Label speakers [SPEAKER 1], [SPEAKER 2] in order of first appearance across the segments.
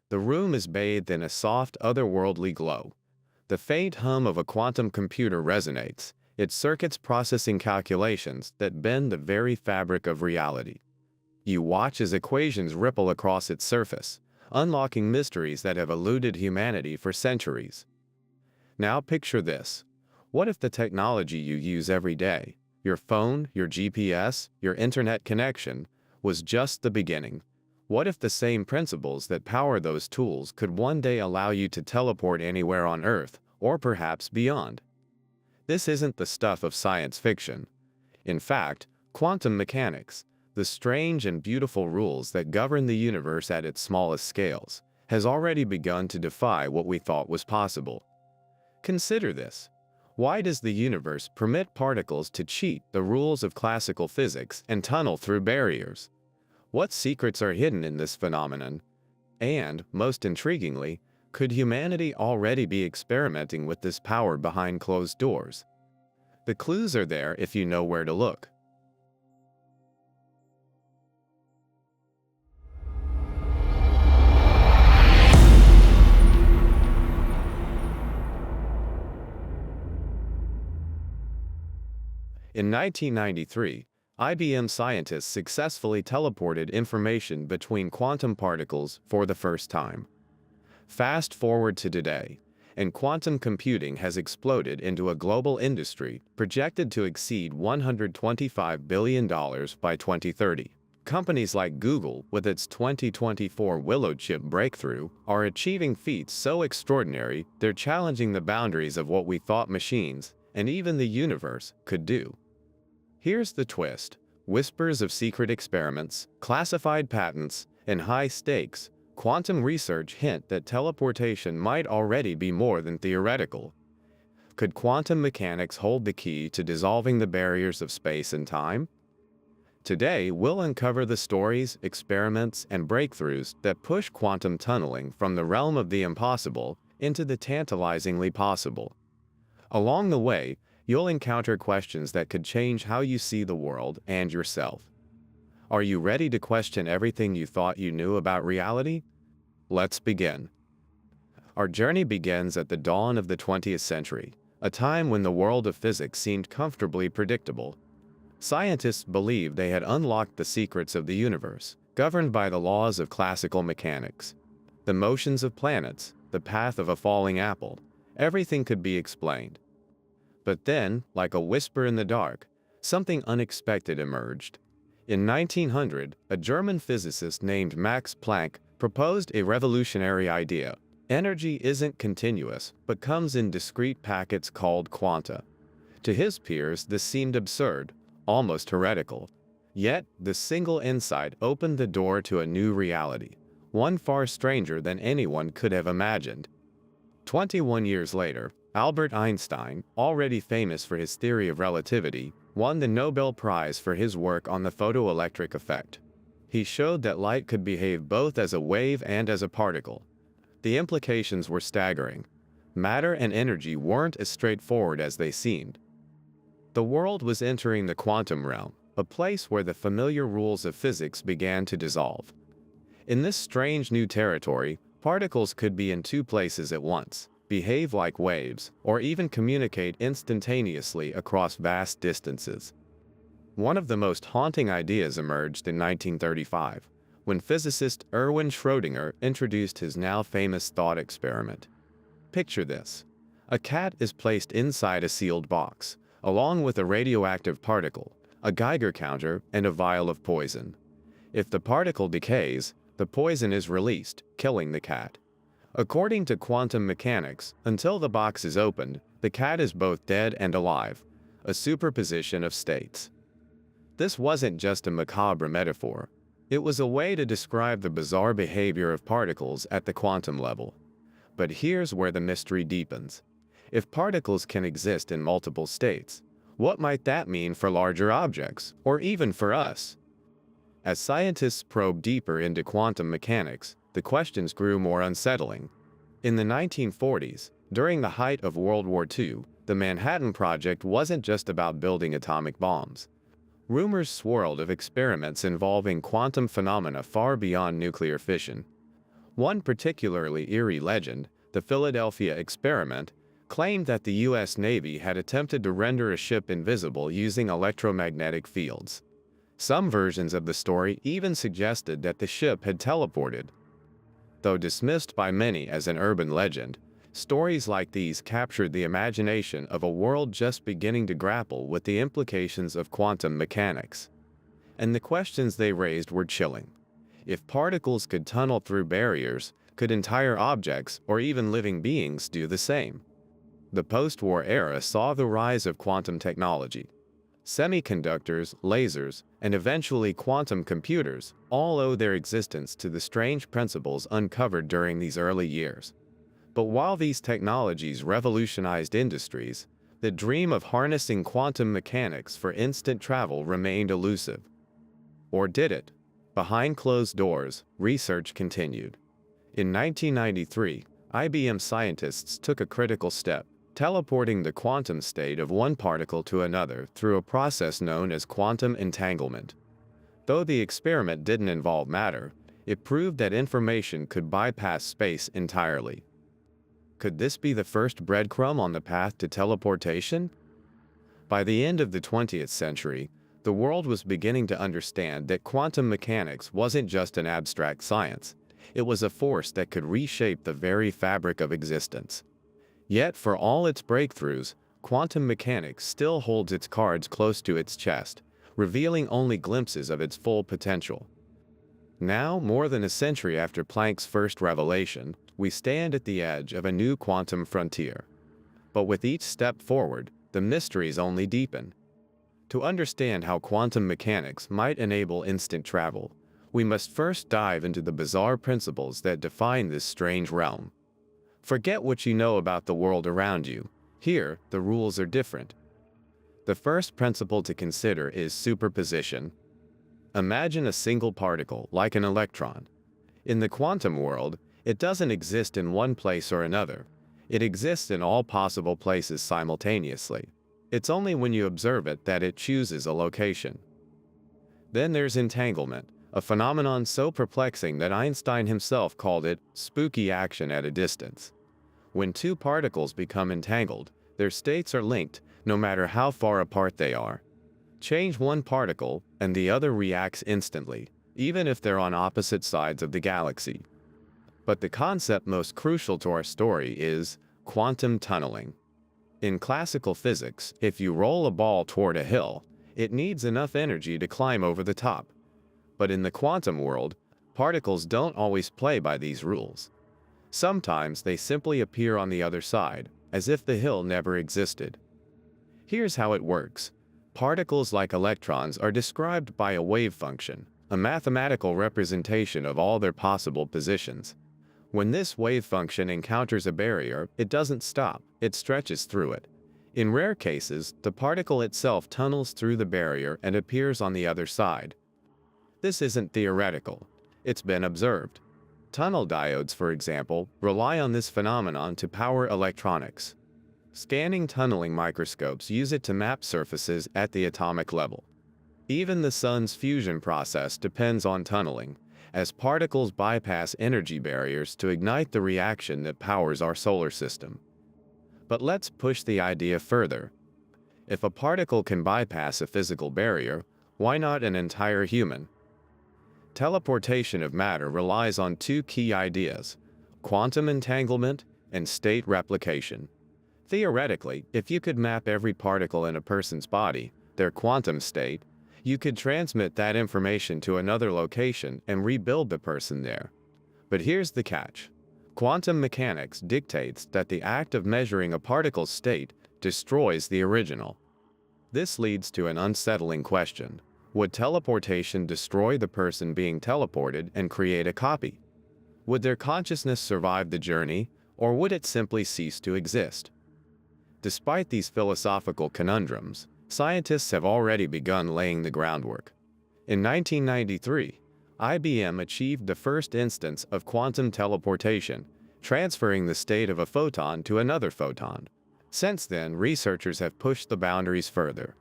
[SPEAKER 1] The room is bathed in a soft, otherworldly glow. The faint hum of a quantum computer resonates, its circuits processing calculations that bend the very fabric of reality. You watch as equations ripple across its surface, unlocking mysteries that have eluded humanity for centuries. Now picture this. What if the technology you use every day, your phone, your GPS, your internet connection, was just the beginning? What if the same principles that power those tools could one day allow you to teleport anywhere on Earth, or perhaps beyond? This isn't the stuff of science fiction. In fact, quantum mechanics, the strange and beautiful rules that govern the universe at its smallest scales, has already begun to defy what we thought was possible. Consider this. Why does the universe permit particles to cheat the rules of classical physics and tunnel through barriers? What secrets are hidden in this phenomenon? And, most intriguingly, could humanity already be experimenting with this power behind closed doors? The clues are there if you know where to look. In 1993, IBM scientists successfully teleported information between quantum particles for the first time. Fast forward to today, and quantum computing has exploded into a global industry projected to exceed $125 billion by 2030. Companies like Google, with its 2024 Willow chip breakthrough, are achieving feats so extraordinary they're challenging the boundaries of what we thought machines, and even the universe, could do. Here's the twist. Whispers of secret experiments, classified patents, and high stakes, quantum research hint that teleportation might already be more than theoretical. Could quantum mechanics hold the key to dissolving the barriers of space and time? Today, we'll uncover the stories, experiments, and breakthroughs that push quantum tunneling from the realm of the impossible into the tantalizingly possible. Along the way, you'll encounter questions that could change how you see the world and yourself. Are you ready to question everything you thought you knew about reality? Let's begin. Our journey begins at the dawn of the 20th century, a time when the world of physics seemed comfortably predictable. Scientists believed they had unlocked the secrets of the universe, governed by the laws of classical mechanics. The motions of planets, the path of a falling apple, everything could be explained. But then, like a whisper in the dark, something unexpected emerged. In 1900, a German physicist named Max Planck proposed a revolutionary idea. Energy isn't continuous, but comes in discrete packets called quanta. To his peers, this seemed absurd, almost heretical. Yet, this single insight opened the door to a new reality, one far stranger than anyone could have imagined. 21 years later, Albert Einstein, already famous for his theory of relativity, won the Nobel Prize for his work on the photoelectric effect. He showed that light could behave both as a wave and as a particle. The implications were staggering. Matter and energy weren't as straightforward as they seemed. The world was entering the quantum realm, a place where the familiar rules of physics began to dissolve. In this strange new territory, particles could be in two places at once, behave like waves, or even communicate instantaneously across vast distances. One of the most haunting ideas emerged in 1935, when physicist Erwin Schrödinger introduced his now famous thought experiment. Picture this. A cat is placed inside a sealed box, along with a radioactive particle, a Geiger counter, and a vial of poison. If the particle decays, the poison is released, killing the cat. According to quantum mechanics, until the box is opened, the cat is both dead and alive, a superposition of states. This wasn't just a macabre metaphor. It was a way to describe the bizarre behavior of particles at the quantum level. But here's where the mystery deepens. If particles can exist in multiple states, what might that mean for larger objects, or even for us? As scientists probe deeper into quantum mechanics, the questions grew more unsettling. In the 1940s, during the height of World War II, the Manhattan Project wasn't just about building atomic bombs. Rumors swirled of experiments involving quantum phenomena far beyond nuclear fission. One particularly eerie legend, the Philadelphia experiment, claimed that the U.S. Navy had attempted to render a ship invisible using electromagnetic fields. Some versions of the story even suggested that the ship had teleported. Though dismissed by many as an urban legend, stories like these captured the imagination of a world just beginning to grapple with the implications of quantum mechanics. And the questions they raised were chilling. If particles could tunnel through barriers, could entire objects or even living beings do the same? The post-war era saw the rise of quantum technology. Semiconductors, lasers, and eventually quantum computers all owe their existence to the strange principles uncovered during these early years. But while these technologies revolutionized industries, the dream of harnessing quantum mechanics for instant travel remained elusive. Or did it? Behind closed doors, research continued. In 1993, IBM scientists took a critical step, teleporting the quantum state of one particle to another through a process known as quantum entanglement. Though the experiment didn't involve matter, it proved that information could bypass space entirely. Could this be the first breadcrumb on the path to teleportation? By the end of the 20th century, the world was beginning to understand that quantum mechanics wasn't just an abstract science. It was a force that could reshape the very fabric of existence. Yet, for all its breakthroughs, quantum mechanics still holds its cards close to its chest, revealing only glimpses of its full potential. Now, more than a century after Planck's first revelation, we stand at the edge of a new quantum frontier. But with each step forward, the mysteries only deepen. To understand how quantum mechanics might enable instant travel, we must first dive into the bizarre principles that define this strange realm. Forget what you know about the world around you. Here, the rules are different. The first principle to consider is superposition. Imagine a single particle, like an electron. In the quantum world, it doesn't exist in one place or another. It exists in all possible places simultaneously. It's only when you observe it that it chooses a location. Then there's entanglement, a phenomenon so perplexing that Einstein himself called it spooky action at a distance. When two particles become entangled, their states are linked, no matter how far apart they are. Change one particle, and the other reacts instantly, even if they're on opposite sides of the galaxy. But the concept most crucial to our story is quantum tunneling. In classical physics, if you roll a ball toward a hill, it needs enough energy to climb over the top. But in the quantum world, particles don't always play by these rules. Sometimes they simply appear on the other side, as if the hill never existed. Here's how it works. Particles like electrons are described by a wave function, a mathematical representation of all their possible positions. When this wave function encounters a barrier, it doesn't stop, it stretches through it. In rare cases, the particle itself tunnels through the barrier and appears on the other side. This isn't theoretical. It's been observed. Tunnel diodes, for example, rely on this phenomenon to power electronics. Scanning tunneling microscopes use it to map surfaces at the atomic level. Even the sun's fusion process depends on tunneling, as particles bypass energy barriers to ignite the reaction that powers our solar system. But let's push the idea further. If a particle can bypass a physical barrier, why not an entire human? Teleportation of matter relies on two key ideas: quantum entanglement and state replication. Theoretically, if you could map every particle in a person's body, their quantum state, you could transmit that information to another location and rebuild the person there. But here's the catch. Quantum mechanics dictates that the act of measuring a particle's state destroys the original. This leads to an unsettling question. Would teleportation destroy the person being teleported and create a copy? Would their consciousness survive the journey, or would it simply cease to exist? Despite these philosophical conundrums, scientists have already begun laying the groundwork. In 1993, IBM achieved the first instance of quantum teleportation, transferring the state of a photon to another photon. Since then, researchers have pushed the boundaries further.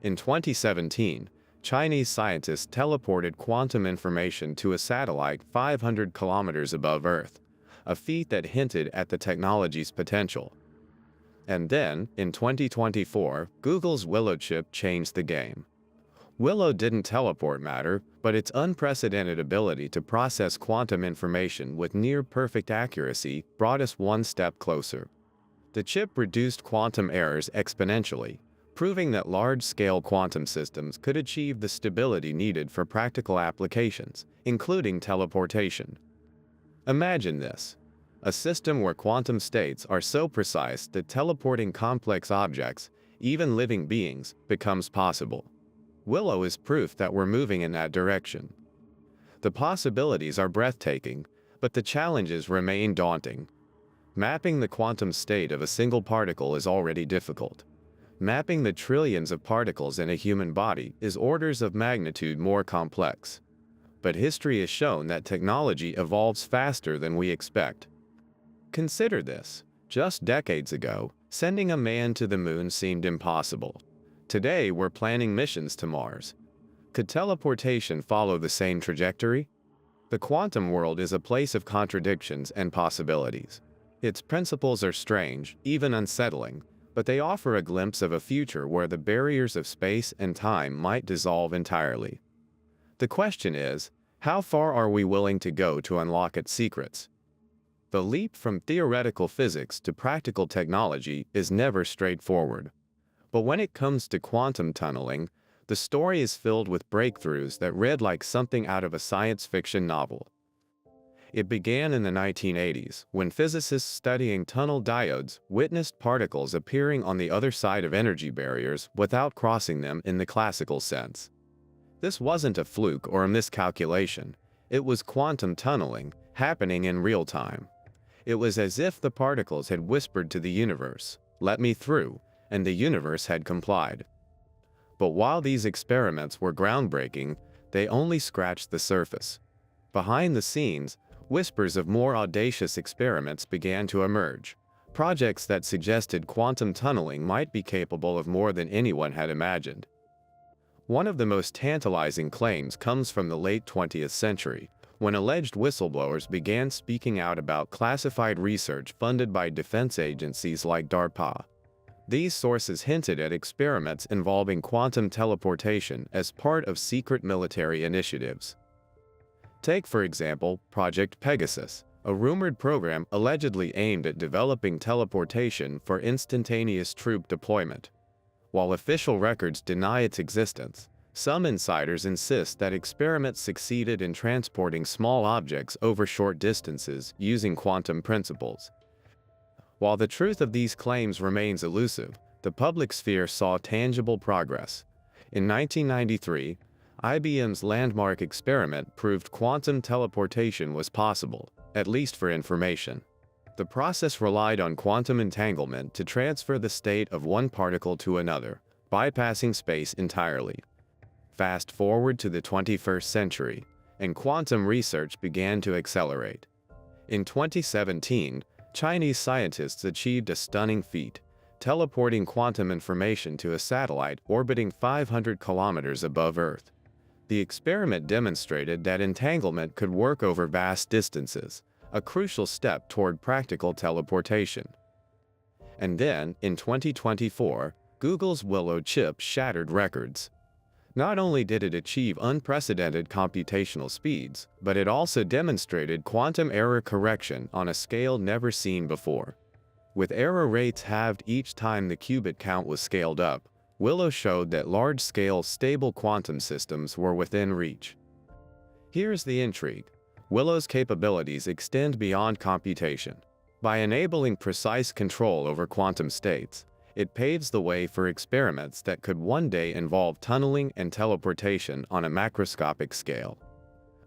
[SPEAKER 1] In 2017, Chinese scientists teleported quantum information to a satellite 500 kilometers above Earth, a feat that hinted at the technology's potential. And then, in 2024, Google's Willow chip changed the game. Willow didn't teleport matter, but its unprecedented ability to process quantum information with near-perfect accuracy brought us one step closer. The chip reduced quantum errors exponentially, proving that large-scale quantum systems could achieve the stability needed for practical applications, including teleportation. Imagine this: a system where quantum states are so precise that teleporting complex objects, even living beings, becomes possible. Willow is proof that we're moving in that direction. The possibilities are breathtaking, but the challenges remain daunting. Mapping the quantum state of a single particle is already difficult. Mapping the trillions of particles in a human body is orders of magnitude more complex. But history has shown that technology evolves faster than we expect. Consider this: just decades ago, sending a man to the moon seemed impossible. Today, we're planning missions to Mars. Could teleportation follow the same trajectory? The quantum world is a place of contradictions and possibilities. Its principles are strange, even unsettling, but they offer a glimpse of a future where the barriers of space and time might dissolve entirely. The question is, how far are we willing to go to unlock its secrets? The leap from theoretical physics to practical technology is never straightforward. But when it comes to quantum tunneling, the story is filled with breakthroughs that read like something out of a science fiction novel. It began in the 1980s, when physicists studying tunnel diodes witnessed particles appearing on the other side of energy barriers without crossing them in the classical sense. This wasn't a fluke or a miscalculation. It was quantum tunneling, happening in real time. It was as if the particles had whispered to the universe, "Let me through," and the universe had complied. But while these experiments were groundbreaking, they only scratched the surface. Behind the scenes, whispers of more audacious experiments began to emerge, projects that suggested quantum tunneling might be capable of more than anyone had imagined. One of the most tantalizing claims comes from the late 20th century, when alleged whistleblowers began speaking out about classified research funded by defense agencies like DARPA. These sources hinted at experiments involving quantum teleportation as part of secret military initiatives. Take, for example, Project Pegasus, a rumored program allegedly aimed at developing teleportation for instantaneous troop deployment. While official records deny its existence, some insiders insist that experiments succeeded in transporting small objects over short distances using quantum principles. While the truth of these claims remains elusive, the public sphere saw tangible progress. In 1993, IBM's landmark experiment proved quantum teleportation was possible, at least for information. The process relied on quantum entanglement to transfer the state of one particle to another, bypassing space entirely. Fast forward to the 21st century, and quantum research began to accelerate. In 2017, Chinese scientists achieved a stunning feat, teleporting quantum information to a satellite orbiting 500 kilometers above Earth. The experiment demonstrated that entanglement could work over vast distances, a crucial step toward practical teleportation. And then, in 2024, Google's Willow chip shattered records. Not only did it achieve unprecedented computational speeds, but it also demonstrated quantum error correction on a scale never seen before. With error rates halved each time the qubit count was scaled up, Willow showed that large-scale stable quantum systems were within reach. Here's the intrigue: Willow's capabilities extend beyond computation. By enabling precise control over quantum states, it paves the way for experiments that could one day involve tunneling and teleportation on a macroscopic scale.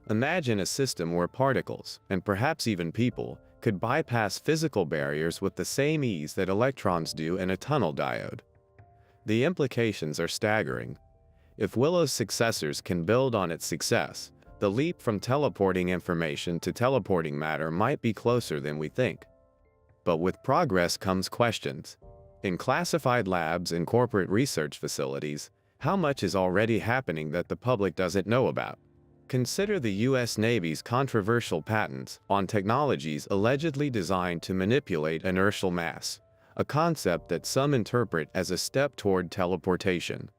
[SPEAKER 1] Imagine a system where particles, and perhaps even people, could bypass physical barriers with the same ease that electrons do in a tunnel diode. The implications are staggering. If Willow's successors can build on its success, the leap from teleporting information to teleporting matter might be closer than we think. But with progress comes questions. In classified labs and corporate research facilities, How much is already happening that the public doesn't know about? Consider the US Navy's controversial patents on technologies allegedly designed to manipulate inertial mass, a concept that some interpret as a step toward teleportation.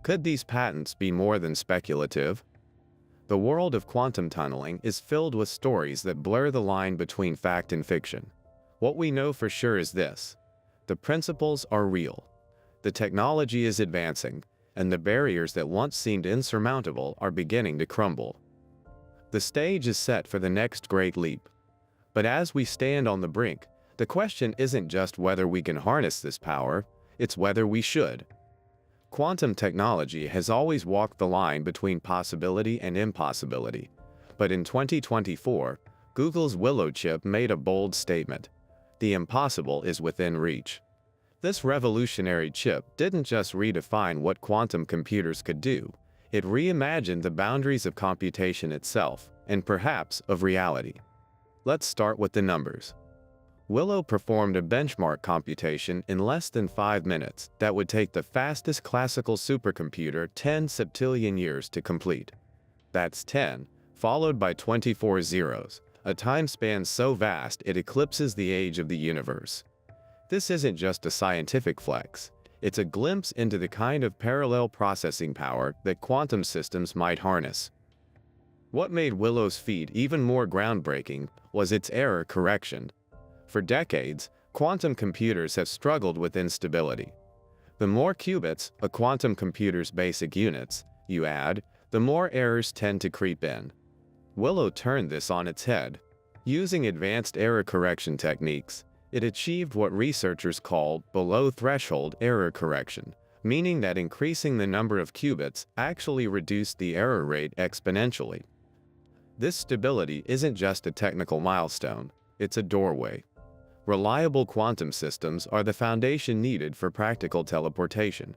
[SPEAKER 1] Could these patents be more than speculative? The world of quantum tunneling is filled with stories that blur the line between fact and fiction. What we know for sure is this: the principles are real, the technology is advancing, and the barriers that once seemed insurmountable are beginning to crumble. The stage is set for the next great leap. But as we stand on the brink, the question isn't just whether we can harness this power, it's whether we should. Quantum technology has always walked the line between possibility and impossibility. But in 2024, Google's Willow chip made a bold statement: the impossible is within reach. This revolutionary chip didn't just redefine what quantum computers could do, it reimagined the boundaries of computation itself, and perhaps of reality. Let's start with the numbers. Willow performed a benchmark computation in less than 5 minutes that would take the fastest classical supercomputer 10 septillion years to complete. That's 10, followed by 24 zeros, a time span so vast it eclipses the age of the universe. This isn't just a scientific flex, it's a glimpse into the kind of parallel processing power that quantum systems might harness. What made Willow's feat even more groundbreaking was its error correction. For decades, quantum computers have struggled with instability. The more qubits, a quantum computer's basic units, you add, the more errors tend to creep in. Willow turned this on its head. Using advanced error correction techniques, it achieved what researchers call below-threshold error correction, meaning that increasing the number of qubits actually reduced the error rate exponentially. This stability isn't just a technical milestone, it's a doorway. Reliable quantum systems are the foundation needed for practical teleportation.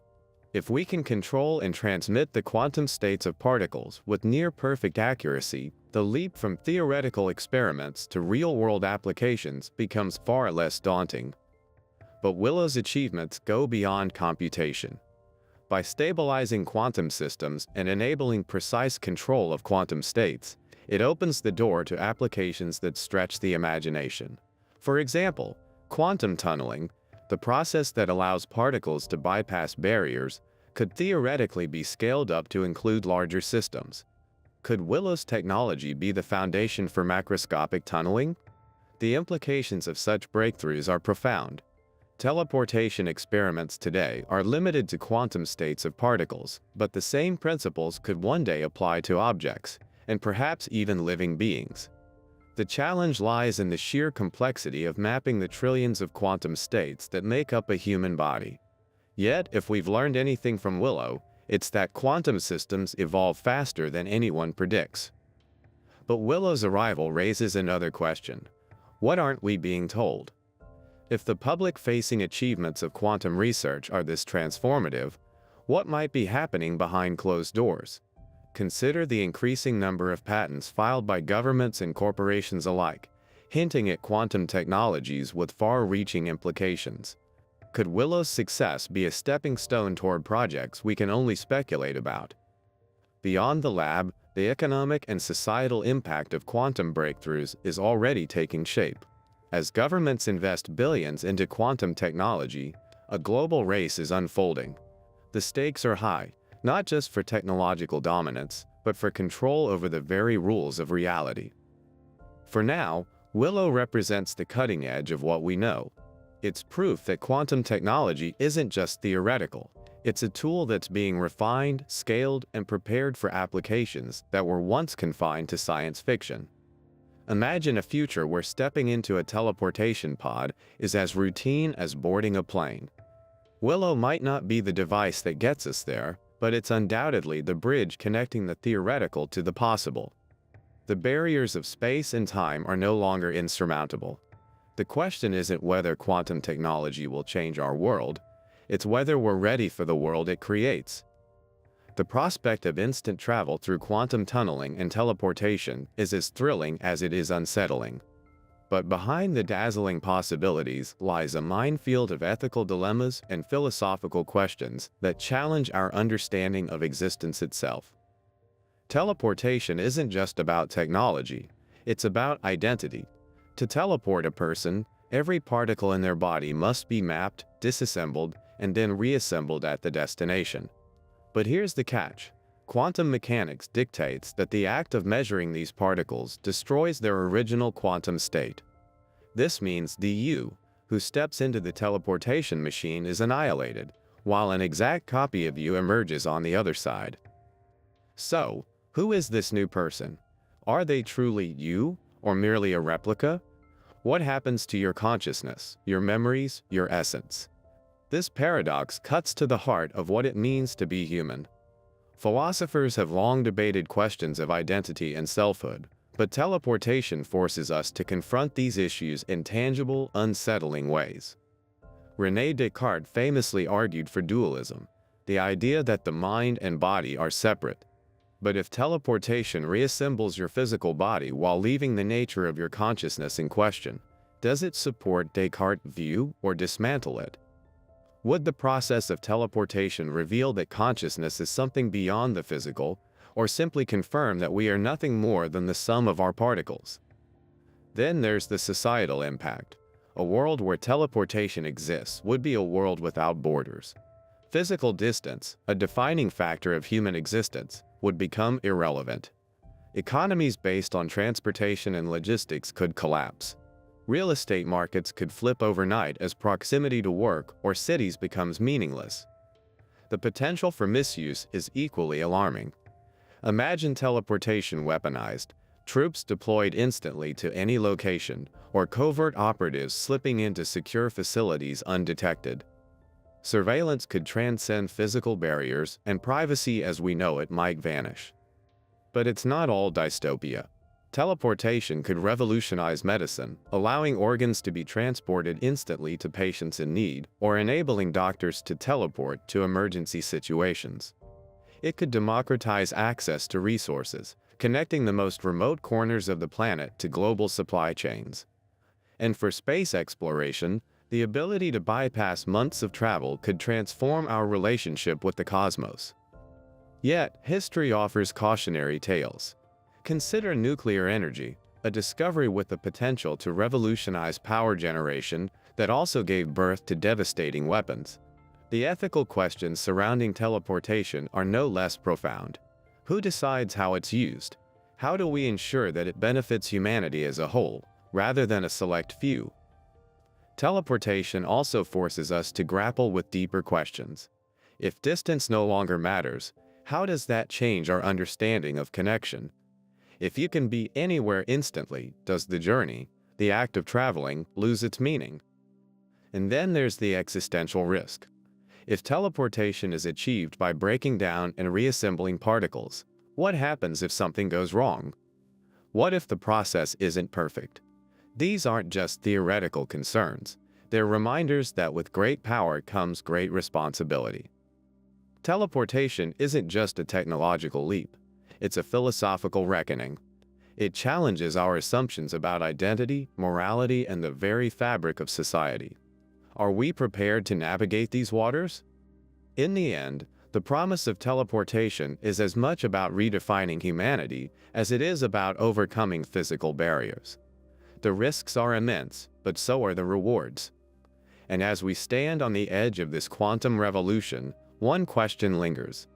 [SPEAKER 1] If we can control and transmit the quantum states of particles with near-perfect accuracy, the leap from theoretical experiments to real-world applications becomes far less daunting. But Willow's achievements go beyond computation. By stabilizing quantum systems and enabling precise control of quantum states, it opens the door to applications that stretch the imagination. For example, quantum tunneling, the process that allows particles to bypass barriers, could theoretically be scaled up to include larger systems. Could Willow's technology be the foundation for macroscopic tunneling? The implications of such breakthroughs are profound. Teleportation experiments today are limited to quantum states of particles, but the same principles could one day apply to objects, and perhaps even living beings. The challenge lies in the sheer complexity of mapping the trillions of quantum states that make up a human body. Yet, if we've learned anything from Willow, it's that quantum systems evolve faster than anyone predicts. But Willow's arrival raises another question: what aren't we being told? If the public-facing achievements of quantum research are this transformative, what might be happening behind closed doors? Consider the increasing number of patents filed by governments and corporations alike, hinting at quantum technologies with far-reaching implications. Could Willow's success be a stepping stone toward projects we can only speculate about? Beyond the lab, the economic and societal impact of quantum breakthroughs is already taking shape. As governments invest billions into quantum technology, a global race is unfolding. The stakes are high, not just for technological dominance, but for control over the very rules of reality. For now, Willow represents the cutting edge of what we know. It's proof that quantum technology isn't just theoretical. It's a tool that's being refined, scaled, and prepared for applications that were once confined to science fiction. Imagine a future where stepping into a teleportation pod is as routine as boarding a plane. Willow might not be the device that gets us there, but it's undoubtedly the bridge connecting the theoretical to the possible. The barriers of space and time are no longer insurmountable. The question isn't whether quantum technology will change our world, it's whether we're ready for the world it creates. The prospect of instant travel through quantum tunneling and teleportation is as thrilling as it is unsettling. But behind the dazzling possibilities lies a minefield of ethical dilemmas and philosophical questions that challenge our understanding of existence itself. Teleportation isn't just about technology, it's about identity. To teleport a person, every particle in their body must be mapped, disassembled, and then reassembled at the destination. But here's the catch. Quantum mechanics dictates that the act of measuring these particles destroys their original quantum state. This means the you who steps into the teleportation machine is annihilated, while an exact copy of you emerges on the other side. So, who is this new person? Are they truly you, or merely a replica? What happens to your consciousness, your memories, your essence? This paradox cuts to the heart of what it means to be human. Philosophers have long debated questions of identity and selfhood, but teleportation forces us to confront these issues in tangible, unsettling ways. René Descartes famously argued for dualism, the idea that the mind and body are separate. But if teleportation reassembles your physical body while leaving the nature of your consciousness in question, does it support Descartes' view or dismantle it? Would the process of teleportation reveal that consciousness is something beyond the physical, or simply confirm that we are nothing more than the sum of our particles? Then there's the societal impact. A world where teleportation exists would be a world without borders. Physical distance, a defining factor of human existence, would become irrelevant. Economies based on transportation and logistics could collapse. Real estate markets could flip overnight as proximity to work or cities becomes meaningless. The potential for misuse is equally alarming. Imagine teleportation weaponized, troops deployed instantly to any location, or covert operatives slipping into secure facilities undetected. Surveillance could transcend physical barriers, and privacy as we know it might vanish. But it's not all dystopia. Teleportation could revolutionize medicine, allowing organs to be transported instantly to patients in need, or enabling doctors to teleport to emergency situations. It could democratize access to resources, connecting the most remote corners of the planet to global supply chains. And for space exploration, the ability to bypass months of travel could transform our relationship with the cosmos. Yet, history offers cautionary tales. Consider nuclear energy, a discovery with the potential to revolutionize power generation that also gave birth to devastating weapons. The ethical questions surrounding teleportation are no less profound. Who decides how it's used? How do we ensure that it benefits humanity as a whole, rather than a select few? Teleportation also forces us to grapple with deeper questions. If distance no longer matters, how does that change our understanding of connection? If you can be anywhere instantly, does the journey, the act of traveling, lose its meaning? And then there's the existential risk. If teleportation is achieved by breaking down and reassembling particles, what happens if something goes wrong? What if the process isn't perfect? These aren't just theoretical concerns. They're reminders that with great power comes great responsibility. Teleportation isn't just a technological leap. It's a philosophical reckoning. It challenges our assumptions about identity, morality, and the very fabric of society. Are we prepared to navigate these waters? In the end, the promise of teleportation is as much about redefining humanity as it is about overcoming physical barriers. The risks are immense, but so are the rewards. And as we stand on the edge of this quantum revolution, one question lingers.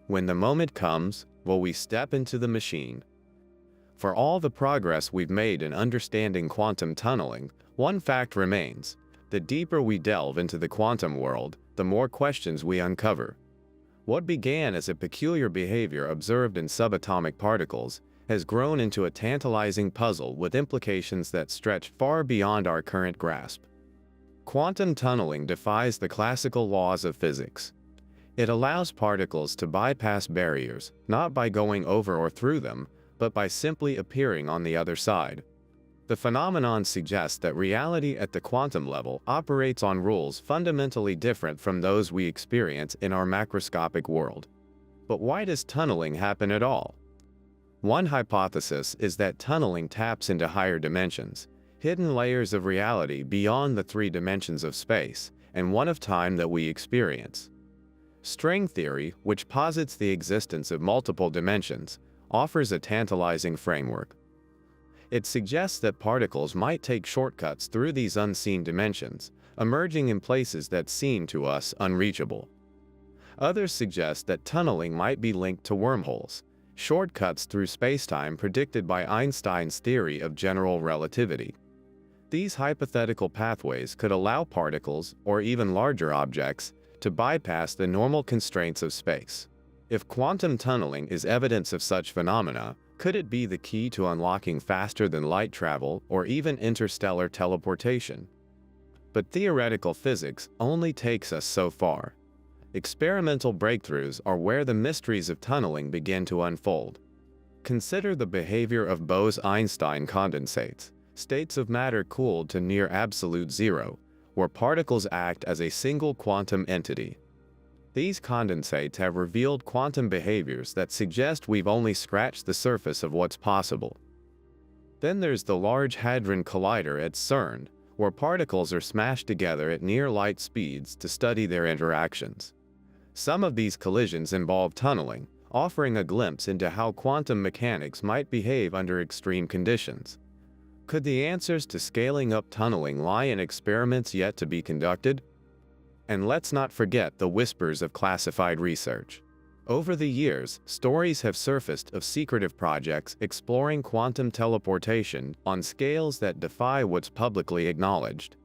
[SPEAKER 1] When the moment comes, will we step into the machine? For all the progress we've made in understanding quantum tunneling, one fact remains. The deeper we delve into the quantum world, the more questions we uncover. What began as a peculiar behavior observed in subatomic particles has grown into a tantalizing puzzle with implications that stretch far beyond our current grasp. Quantum tunneling defies the classical laws of physics. It allows particles to bypass barriers, not by going over or through them, but by simply appearing on the other side. The phenomenon suggests that reality at the quantum level operates on rules fundamentally different from those we experience in our macroscopic world. But why does tunneling happen at all? One hypothesis is that tunneling taps into higher dimensions. hidden layers of reality beyond the three dimensions of space and one of time that we experience. String theory, which posits the existence of multiple dimensions, offers a tantalizing framework. It suggests that particles might take shortcuts through these unseen dimensions, emerging in places that seem to us unreachable. Others suggest that tunneling might be linked to wormholes, shortcuts through spacetime predicted by Einstein's theory of general relativity. These hypothetical pathways could allow particles, or even larger objects, to bypass the normal constraints of space. If quantum tunneling is evidence of such phenomena, could it be the key to unlocking faster-than-light travel or even interstellar teleportation? But theoretical physics only takes us so far. Experimental breakthroughs are where the mysteries of tunneling begin to unfold. Consider the behavior of Bose-Einstein condensates, states of matter cooled to near absolute zero, where particles act as a single quantum entity. These condensates have revealed quantum behaviors that suggest we've only scratched the surface of what's possible. Then there's the Large Hadron Collider at CERN, where particles are smashed together at near light speeds to study their interactions. Some of these collisions involve tunneling, offering a glimpse into how quantum mechanics might behave under extreme conditions. Could the answers to scaling up tunneling lie in experiments yet to be conducted? And let's not forget the whispers of classified research. Over the years, stories have surfaced of secretive projects exploring quantum teleportation on scales that defy what's publicly acknowledged.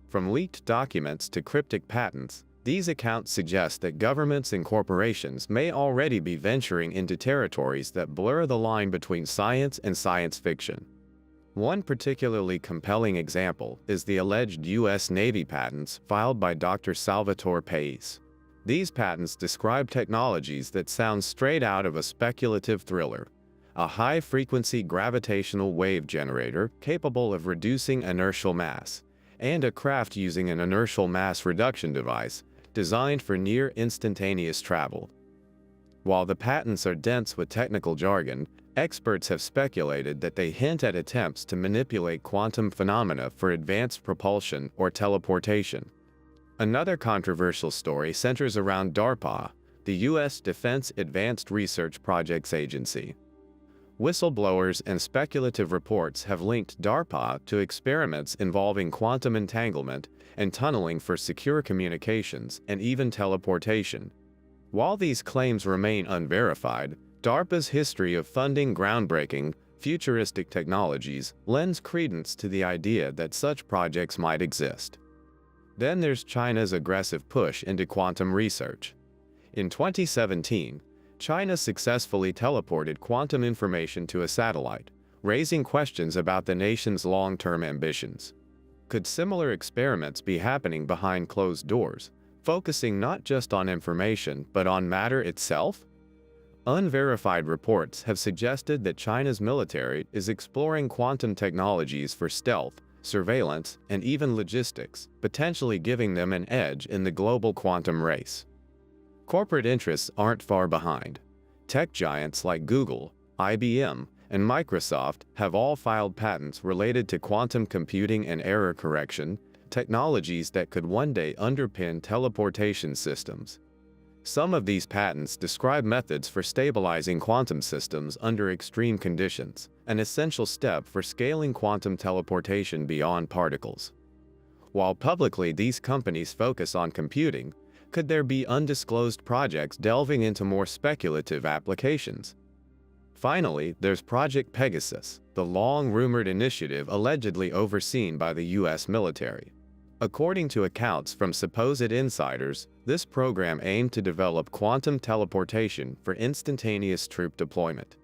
[SPEAKER 1] From leaked documents to cryptic patents, these accounts suggest that governments and corporations may already be venturing into territories that blur the line between science and science fiction. One particularly compelling example is the alleged U.S. Navy patents filed by Dr. Salvatore Pais. These patents describe technologies that sound straight out of a speculative thriller: a high-frequency gravitational wave generator capable of reducing inertial mass, and a craft using an inertial mass reduction device designed for near-instantaneous travel. While the patents are dense with technical jargon, experts have speculated that they hint at attempts to manipulate quantum phenomena for advanced propulsion or teleportation. Another controversial story centers around DARPA, the U.S. Defense Advanced Research Projects Agency. Whistleblowers and speculative reports have linked DARPA to experiments involving quantum entanglement and tunneling for secure communications and even teleportation. While these claims remain unverified, DARPA's history of funding groundbreaking, futuristic technologies lends credence to the idea that such projects might exist. Then there's China's aggressive push into quantum research. In 2017, China successfully teleported quantum information to a satellite, raising questions about the nation's long-term ambitions. Could similar experiments be happening behind closed doors, focusing not just on information but on matter itself? Unverified reports have suggested that China's military is exploring quantum technologies for stealth, surveillance, and even logistics, potentially giving them an edge in the global quantum race. Corporate interests aren't far behind. Tech giants like Google, IBM, and Microsoft have all filed patents related to quantum computing and error correction, technologies that could one day underpin teleportation systems. Some of these patents describe methods for stabilizing quantum systems under extreme conditions, an essential step for scaling quantum teleportation beyond particles. While publicly these companies focus on computing, could there be undisclosed projects delving into more speculative applications? Finally, there's Project Pegasus, the long-rumored initiative allegedly overseen by the U.S. military. According to accounts from supposed insiders, this program aimed to develop quantum teleportation for instantaneous troop deployment.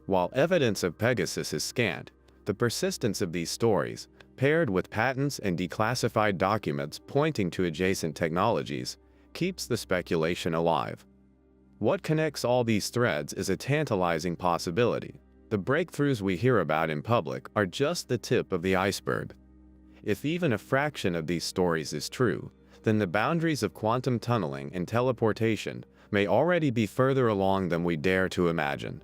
[SPEAKER 1] While evidence of Pegasus is scant, the persistence of these stories, paired with patents and declassified documents pointing to adjacent technologies, keeps the speculation alive. What connects all these threads is a tantalizing possibility. The breakthroughs we hear about in public are just the tip of the iceberg. If even a fraction of these stories is true, then the boundaries of quantum tunneling and teleportation may already be further along than we dare to imagine.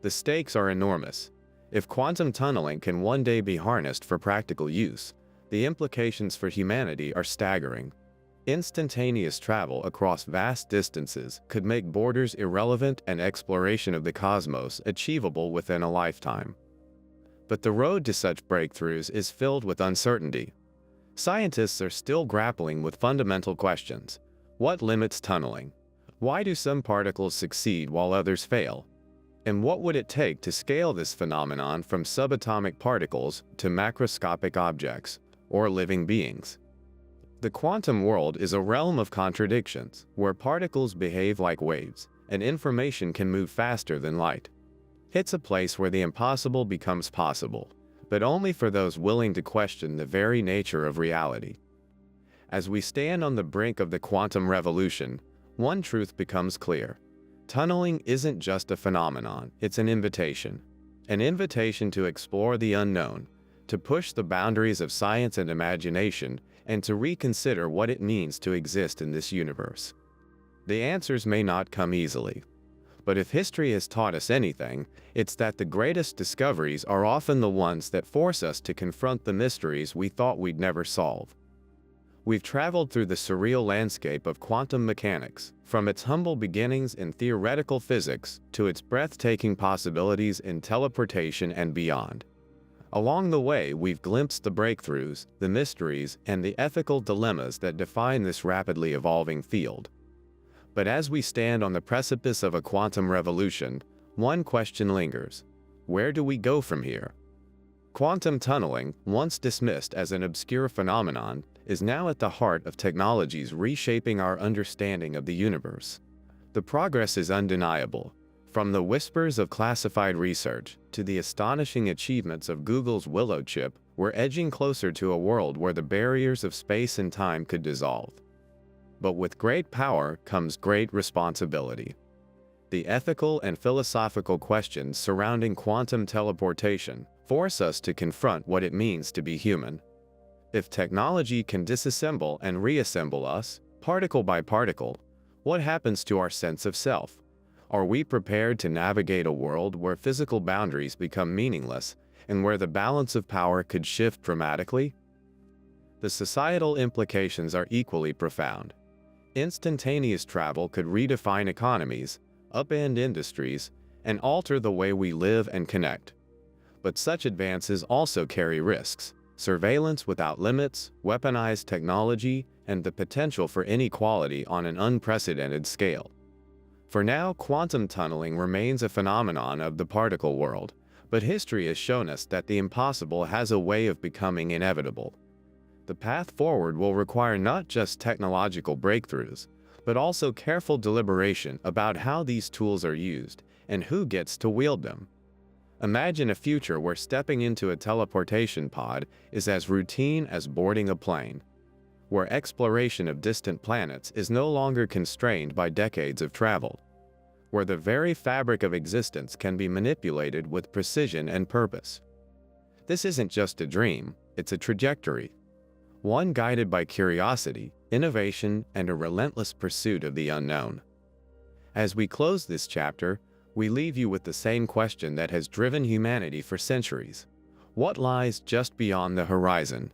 [SPEAKER 1] The stakes are enormous. If quantum tunneling can one day be harnessed for practical use, the implications for humanity are staggering. Instantaneous travel across vast distances could make borders irrelevant and exploration of the cosmos achievable within a lifetime. But the road to such breakthroughs is filled with uncertainty. Scientists are still grappling with fundamental questions. What limits tunneling? Why do some particles succeed while others fail? And what would it take to scale this phenomenon from subatomic particles to macroscopic objects, or living beings? The quantum world is a realm of contradictions, where particles behave like waves, and information can move faster than light. It's a place where the impossible becomes possible, but only for those willing to question the very nature of reality. As we stand on the brink of the quantum revolution, one truth becomes clear. Tunneling isn't just a phenomenon, it's an invitation. An invitation to explore the unknown, to push the boundaries of science and imagination, and to reconsider what it means to exist in this universe. The answers may not come easily. But if history has taught us anything, it's that the greatest discoveries are often the ones that force us to confront the mysteries we thought we'd never solve. We've traveled through the surreal landscape of quantum mechanics, from its humble beginnings in theoretical physics to its breathtaking possibilities in teleportation and beyond. Along the way, we've glimpsed the breakthroughs, the mysteries, and the ethical dilemmas that define this rapidly evolving field. But as we stand on the precipice of a quantum revolution, one question lingers. Where do we go from here? Quantum tunneling, once dismissed as an obscure phenomenon, is now at the heart of technologies reshaping our understanding of the universe. The progress is undeniable. From the whispers of classified research to the astonishing achievements of Google's Willow chip, we're edging closer to a world where the barriers of space and time could dissolve. But with great power comes great responsibility. The ethical and philosophical questions surrounding quantum teleportation force us to confront what it means to be human. If technology can disassemble and reassemble us, particle by particle, what happens to our sense of self? Are we prepared to navigate a world where physical boundaries become meaningless and where the balance of power could shift dramatically? The societal implications are equally profound. Instantaneous travel could redefine economies, upend industries, and alter the way we live and connect. But such advances also carry risks: surveillance without limits, weaponized technology, and the potential for inequality on an unprecedented scale. For now, quantum tunneling remains a phenomenon of the particle world, but history has shown us that the impossible has a way of becoming inevitable. The path forward will require not just technological breakthroughs, but also careful deliberation about how these tools are used and who gets to wield them. Imagine a future where stepping into a teleportation pod is as routine as boarding a plane, where exploration of distant planets is no longer constrained by decades of travel, where the very fabric of existence can be manipulated with precision and purpose. This isn't just a dream, it's a trajectory, one guided by curiosity, innovation, and a relentless pursuit of the unknown. As we close this chapter, we leave you with the same question that has driven humanity for centuries. What lies just beyond the horizon?